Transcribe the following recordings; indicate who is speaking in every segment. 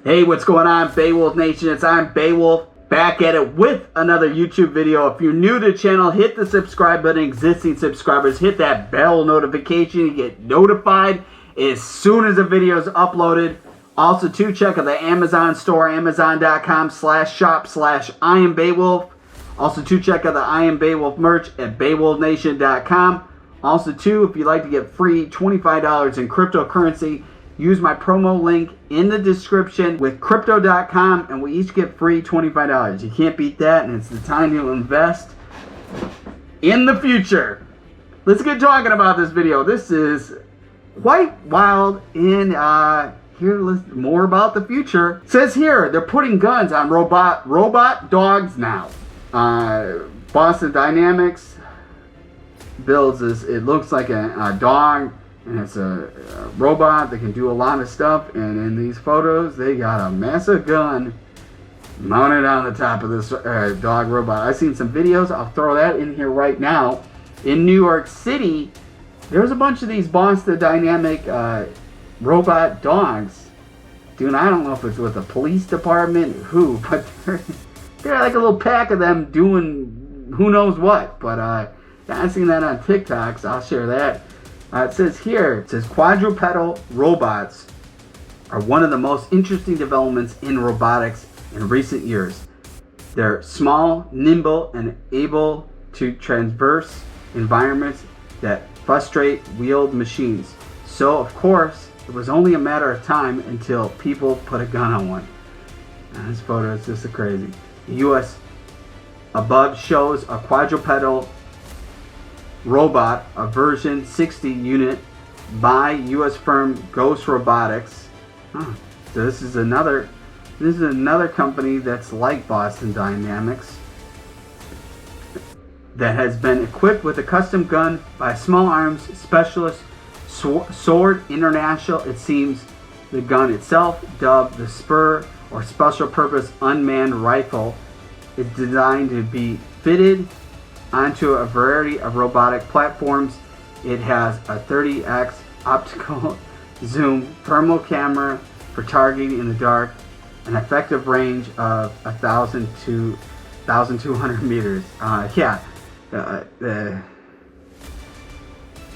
Speaker 1: Hey, what's going on, Beowulf Nation? I'm Beowulf, back at it with another YouTube video. If you're new to the channel, hit the subscribe button. Existing subscribers, hit that bell notification. You get notified as soon as a video is uploaded. Also, too, check out the Amazon store, amazon.com/shop/IamBeowulf. Also, too, check out the I Am Beowulf merch at BeowulfNation.com. Also, too, if you'd like to get free $25 in cryptocurrency, use my promo link in the description with Crypto.com, and we each get free $25. You can't beat that, and it's the time to invest in the future. Let's get talking about this video. This is quite wild, and here, let's more about the future. It says here, they're putting guns on robot dogs now. Boston Dynamics builds this, it looks like a dog, and it's a robot that can do a lot of stuff. And in these photos, they got a massive gun mounted on the top of this dog robot. I've seen some videos. I'll throw that in here right now. In New York City, there's a bunch of these Boston Dynamic robot dogs. Dude, I don't know if it's with the police department, but they're like a little pack of them doing who knows what. But I've seen that on TikTok, so I'll share that. It says here, quadrupedal robots are one of the most interesting developments in robotics in recent years. They're small, nimble, and able to traverse environments that frustrate wheeled machines. So, of course, it was only a matter of time until people put a gun on one. And this photo is just crazy. The U.S. above shows a quadrupedal robot, a version 60 unit by U.S. firm Ghost Robotics. So this is another company that's like Boston Dynamics that has been equipped with a custom gun by small arms specialist SPUR International. It seems the gun itself, dubbed the SPUR or Special Purpose Unmanned Rifle, is designed to be fitted onto a variety of robotic platforms. It has a 30x optical zoom thermal camera for targeting in the dark, an effective range of 1,000 to 1,200 meters. The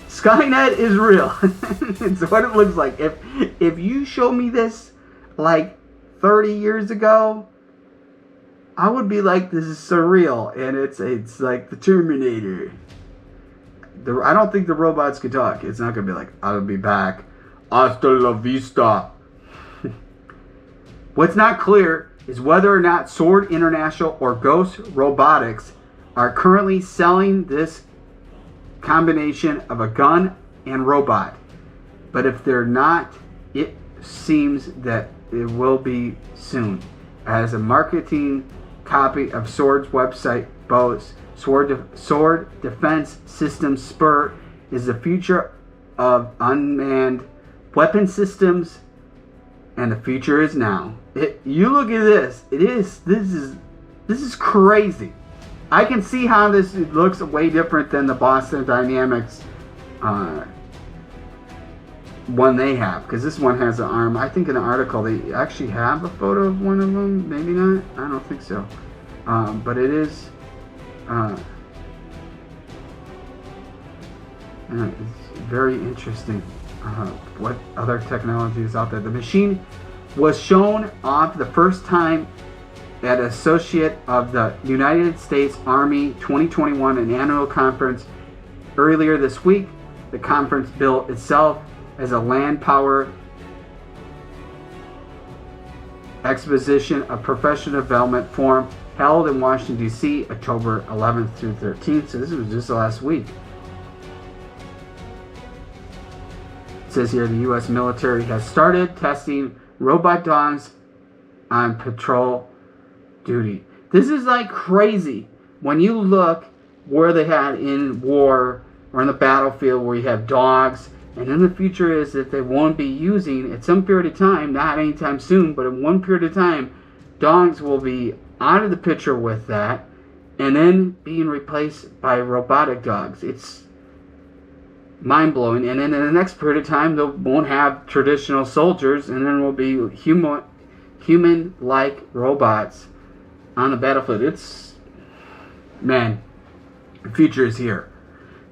Speaker 1: Skynet is real. It's what it looks like. If you show me this like 30 years ago, I would be like, this is surreal, and it's like the Terminator. I don't think the robots could talk. It's not going to be like, I'll be back. Hasta la vista. What's not clear is whether or not SPUR International or Ghost Robotics are currently selling this combination of a gun and robot. But if they're not, it seems that it will be soon. As a marketing copy of SPUR's website boasts, SPUR Defense Systems SPUR is the future of unmanned weapon systems, and the future is now. You look at this. This is crazy. I can see how this looks way different than the Boston Dynamics one they have, because this one has an arm. I think in the article they actually have a photo of one of them. Maybe not. I don't think so. But it is it's very interesting what other technology is out there. The machine was shown off the first time at Associate of the United States Army 2021, an annual conference earlier this week. The conference billed itself as a land power exposition of professional development forum held in Washington, D.C., October 11th through 13th. So this was just last week. It says here the U.S. military has started testing robot dogs on patrol duty. This is like crazy. When you look where they had in war or in the battlefield where you have dogs, and in the future is that they won't be using, at some period of time, not anytime soon, but in one period of time, dogs will be out of the picture with that, and then being replaced by robotic dogs. It's mind-blowing. And then in the next period of time, they won't have traditional soldiers, and then will be human-like robots on the battlefield. It's, man, the future is here.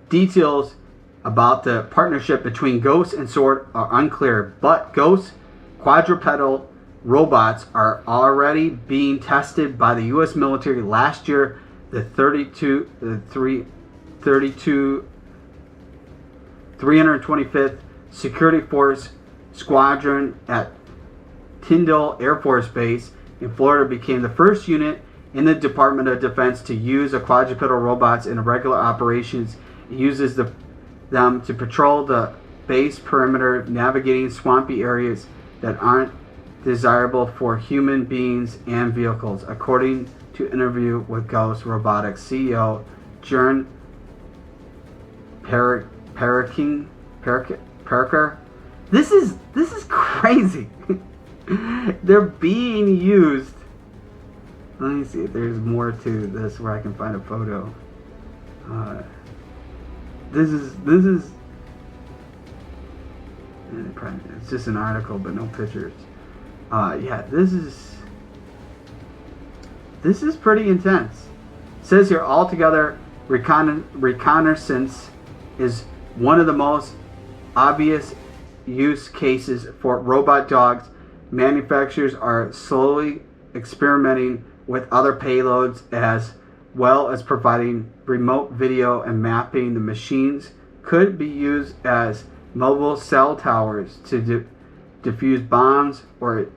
Speaker 1: Details about the partnership between Ghost and SPUR are unclear, but Ghost quadrupedal robots are already being tested by the U.S. military. Last year, the 325th Security Force Squadron at Tyndall Air Force Base in Florida became the first unit in the Department of Defense to use a quadrupedal robots in regular operations. It uses them to patrol the base perimeter, navigating swampy areas that aren't desirable for human beings and vehicles, according to interview with Ghost Robotics CEO Jettrim Mat. This is crazy. They're being used. Let me see if there's more to this where I can find a photo. This is it's just an article but no pictures. Yeah, this is pretty intense. It says here, altogether, reconnaissance is one of the most obvious use cases for robot dogs. Manufacturers are slowly experimenting with other payloads as well as providing remote video and mapping. The machines could be used as mobile cell towers to defuse bombs or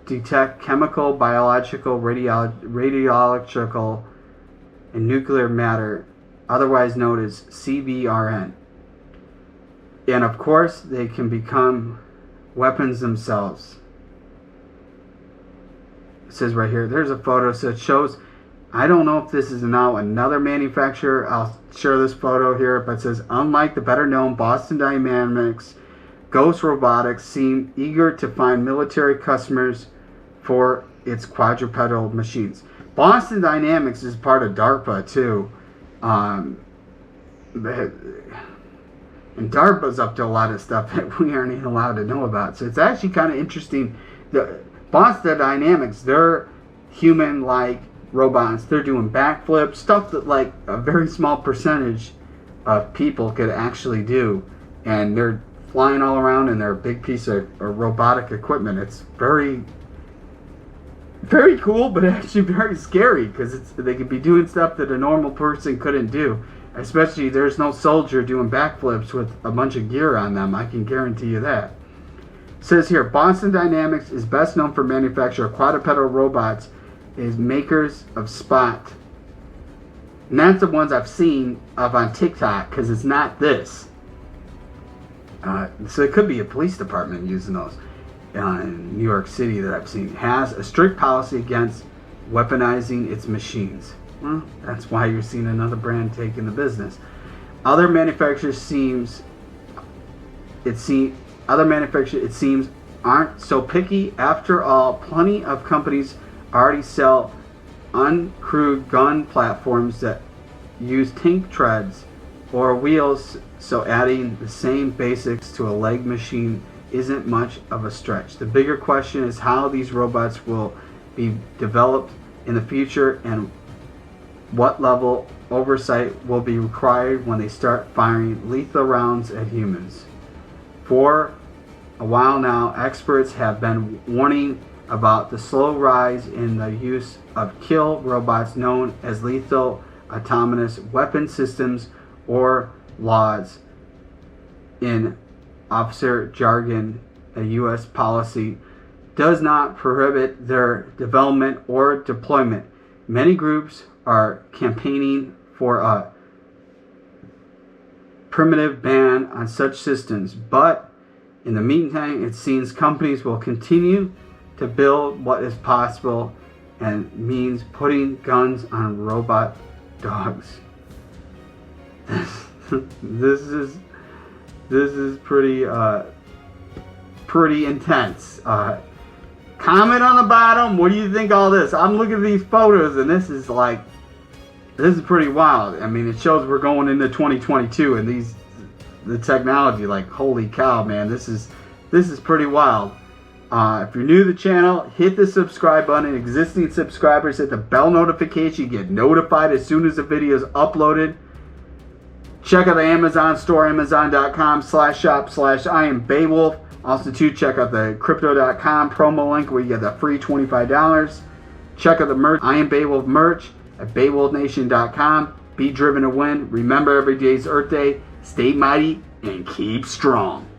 Speaker 1: detect chemical, biological, radiological, and nuclear matter, otherwise known as CBRN. And of course, they can become weapons themselves. It says right here, there's a photo, so it shows, I don't know if this is now another manufacturer. I'll share this photo here, but it says, unlike the better known Boston Dynamics, Ghost Robotics seem eager to find military customers for its quadrupedal machines. Boston Dynamics is part of DARPA too. And DARPA's up to a lot of stuff that we aren't even allowed to know about. So it's actually kind of interesting. The Boston Dynamics, they're human-like robots. They're doing backflips, stuff that like a very small percentage of people could actually do. And they're flying all around and they're a big piece of robotic equipment. It's very, very cool, but actually very scary because they could be doing stuff that a normal person couldn't do. Especially there's no soldier doing backflips with a bunch of gear on them. I can guarantee you that. It says here, Boston Dynamics is best known for manufacture of quadrupedal robots, is makers of Spot. And that's the ones I've seen of on TikTok because it's not this. So it could be a police department using those. In New York City that I've seen, has a strict policy against weaponizing its machines. Well, that's why you're seeing another brand taking the business. Other manufacturers it seems aren't so picky. After all, plenty of companies already sell uncrewed gun platforms that use tank treads or wheels, so adding the same basics to a leg machine isn't much of a stretch. The bigger question is how these robots will be developed in the future and what level oversight will be required when they start firing lethal rounds at humans. For a while now, experts have been warning about the slow rise in the use of kill robots known as lethal autonomous weapon systems, or LAWs. In officer jargon, a U.S. policy does not prohibit their development or deployment. Many groups are campaigning for a permanent ban on such systems, but in the meantime, it seems companies will continue to build what is possible and means putting guns on robot dogs. This is pretty intense. Comment on the bottom. What do you think of all this? I'm looking at these photos and this is pretty wild. I mean, it shows we're going into 2022 and the technology, like, holy cow, man, this is pretty wild. If you're new to the channel, hit the subscribe button. Existing subscribers, hit the bell notification. You get notified as soon as the video is uploaded. Check out the Amazon store, amazon.com/shop/IamBeowulf. Also, too, check out the crypto.com promo link where you get the free $25. Check out the merch, I Am Beowulf merch at BeowulfNation.com. Be driven to win. Remember, every day is Earth Day. Stay mighty and keep strong.